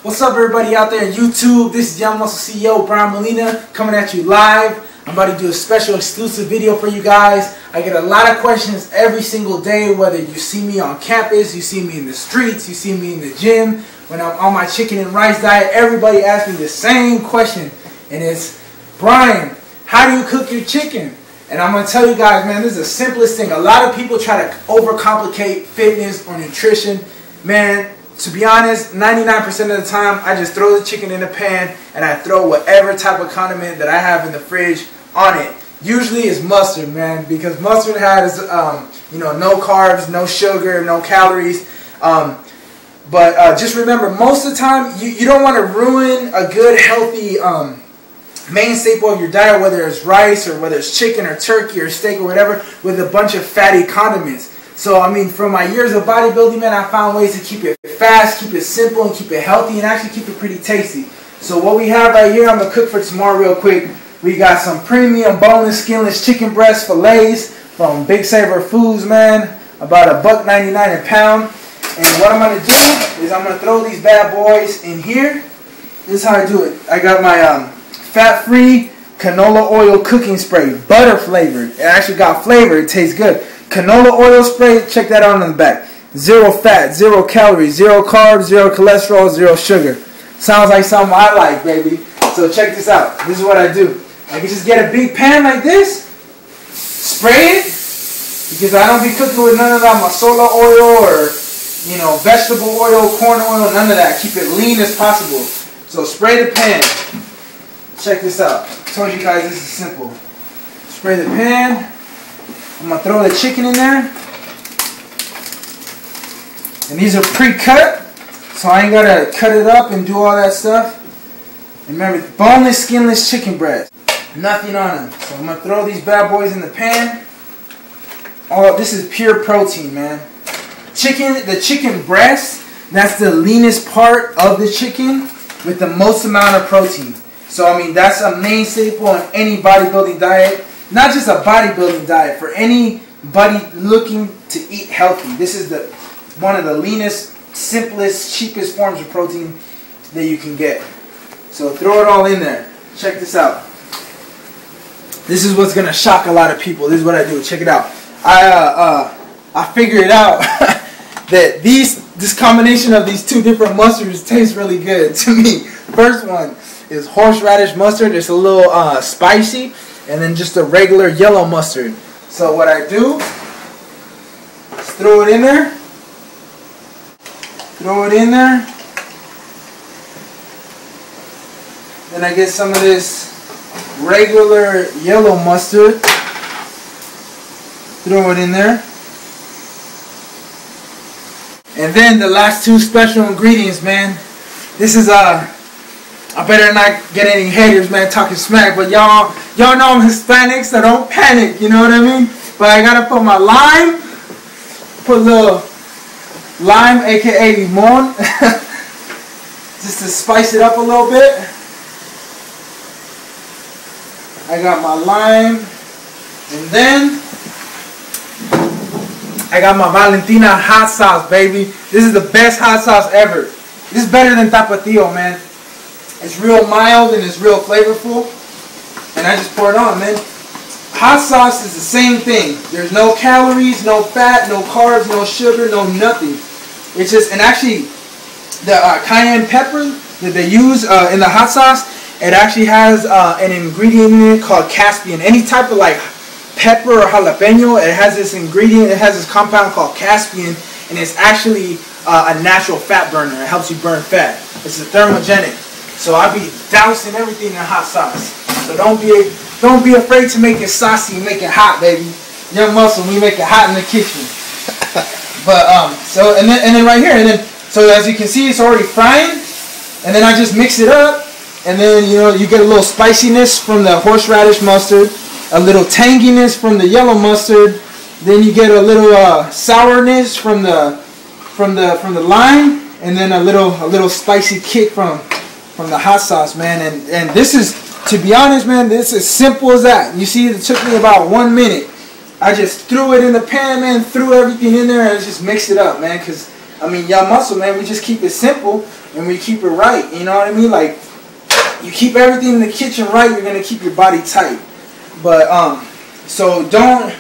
What's up, everybody out there on YouTube? This is Young Muscle CEO Brian Molina coming at you live. I'm about to do a special exclusive video for you guys. I get a lot of questions every single day, whether you see me on campus, you see me in the streets, you see me in the gym, when I'm on my chicken and rice diet. Everybody asks me the same question, and it's, Brian, how do you cook your chicken? And I'm going to tell you guys, man, this is the simplest thing. A lot of people try to overcomplicate fitness or nutrition. Man, to be honest, 99% of the time, I just throw the chicken in the pan and I throw whatever type of condiment that I have in the fridge on it. Usually it's mustard, man, because mustard has, no carbs, no sugar, no calories. But just remember, most of the time, you don't want to ruin a good, healthy main staple of your diet, whether it's rice or whether it's chicken or turkey or steak or whatever, with a bunch of fatty condiments. So, I mean, from my years of bodybuilding, man, I found ways to keep it fast, keep it simple, and keep it healthy, and actually keep it pretty tasty. So what we have right here, I'm going to cook for tomorrow real quick. We got some premium boneless, skinless chicken breast fillets from Big Saver Foods, man. About $1.99 a pound. And what I'm going to do is I'm going to throw these bad boys in here. This is how I do it. I got my fat-free canola oil cooking spray, butter flavored. It actually got flavor. It tastes good. Canola oil spray, check that out on the back. 0 fat, 0 calories, 0 carbs, 0 cholesterol, 0 sugar. Sounds like something I like, baby. So check this out. This is what I do. I can just get a big pan like this, spray it, because I don't be cooking with none of that masola oil or, vegetable oil, corn oil, none of that. Keep it lean as possible. So spray the pan. Check this out. I told you guys this is simple. Spray the pan. I'm going to throw the chicken in there. And these are pre-cut, so I ain't got to cut it up and do all that stuff. And remember, boneless, skinless chicken breast. Nothing on them. So I'm going to throw these bad boys in the pan. Oh, this is pure protein, man. The chicken breast, that's the leanest part of the chicken with the most amount of protein. So, I mean, that's a main staple on any bodybuilding diet. Not just a bodybuilding diet, for anybody looking to eat healthy. This is one of the leanest, simplest, cheapest forms of protein that you can get. So throw it all in there. Check this out. This is what's gonna shock a lot of people. This is what I do. Check it out. I figured out that this combination of these two different mustards tastes really good to me. First one is horseradish mustard. It's a little spicy. And then just a regular yellow mustard. So what I do is throw it in there. Throw it in there. Then I get some of this regular yellow mustard. Throw it in there. And then the last two special ingredients, man. This is I better not get any haters, man, talking smack, but y'all know I'm Hispanic, so don't panic, you know what I mean? But I gotta put my lime, put a little lime, aka limon, just to spice it up a little bit. I got my lime, and then I got my Valentina hot sauce, baby. This is the best hot sauce ever. This is better than Tapatio, man. It's real mild and it's real flavorful. And I just pour it on, man. Hot sauce is the same thing. There's no calories, no fat, no carbs, no sugar, no nothing. It's just, and actually, the cayenne pepper that they use in the hot sauce, it actually has an ingredient in it called caspian. Any type of like pepper or jalapeno, it has this ingredient, it has this compound called caspian, and it's actually a natural fat burner. It helps you burn fat. It's a thermogenic. So I be dousing everything in hot sauce. So don't be afraid to make it saucy, make it hot, baby. Young Muscle, we make it hot in the kitchen. But and then right here, so as you can see, it's already frying, and then I just mix it up, and then you get a little spiciness from the horseradish mustard, a little tanginess from the yellow mustard, then you get a little sourness from the lime, and then a little spicy kick from the hot sauce, man. And this is, to be honest, man, this is simple as that. You see, it took me about 1 minute. I just threw it in the pan, man, threw everything in there, and just mixed it up, man, because I mean, Young Muscle, man, we just keep it simple and we keep it right. You know what I mean? Like, you keep everything in the kitchen right, you're gonna keep your body tight. But so don't.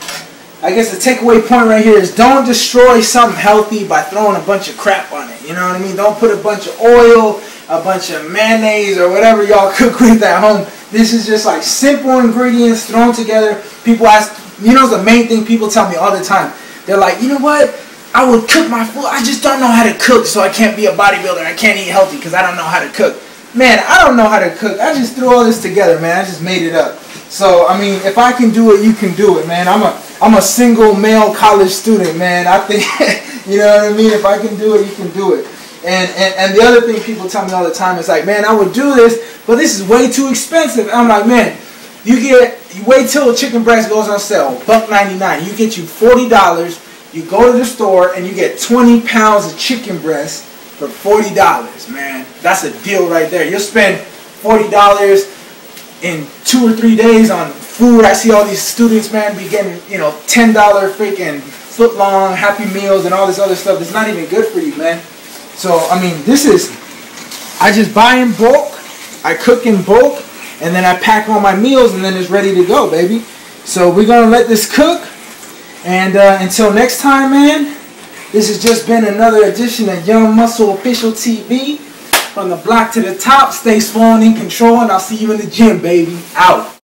I guess the takeaway point right here is don't destroy something healthy by throwing a bunch of crap on it. You know what I mean? Don't put a bunch of oil, a bunch of mayonnaise, or whatever y'all cook with at home. This is just like simple ingredients thrown together. People ask, you know, the main thing people tell me all the time. They're like, you know what? I would cook my food. I just don't know how to cook, so I can't be a bodybuilder. I can't eat healthy because I don't know how to cook. Man, I don't know how to cook. I just threw all this together, man. I just made it up. So, I mean, if I can do it, you can do it, man. I'm a single male college student, man. I think, you know what I mean? If I can do it, you can do it. And the other thing people tell me all the time is like, man, I would do this, but this is way too expensive. And I'm like, man, you wait till chicken breast goes on sale, $1.99. You get you $40. You go to the store and you get 20 pounds of chicken breast for $40, man. That's a deal right there. You'll spend $40 in 2 or 3 days on food. I see all these students, man, be getting, you know, $10 freaking foot-long Happy Meals and all this other stuff that's not even good for you, man. So, I mean, I just buy in bulk, I cook in bulk, and then I pack all my meals, and then it's ready to go, baby. So we're going to let this cook, and until next time, man, this has just been another edition of Young Muscle Official TV. From the block to the top, stay swollen in control, and I'll see you in the gym, baby. Out.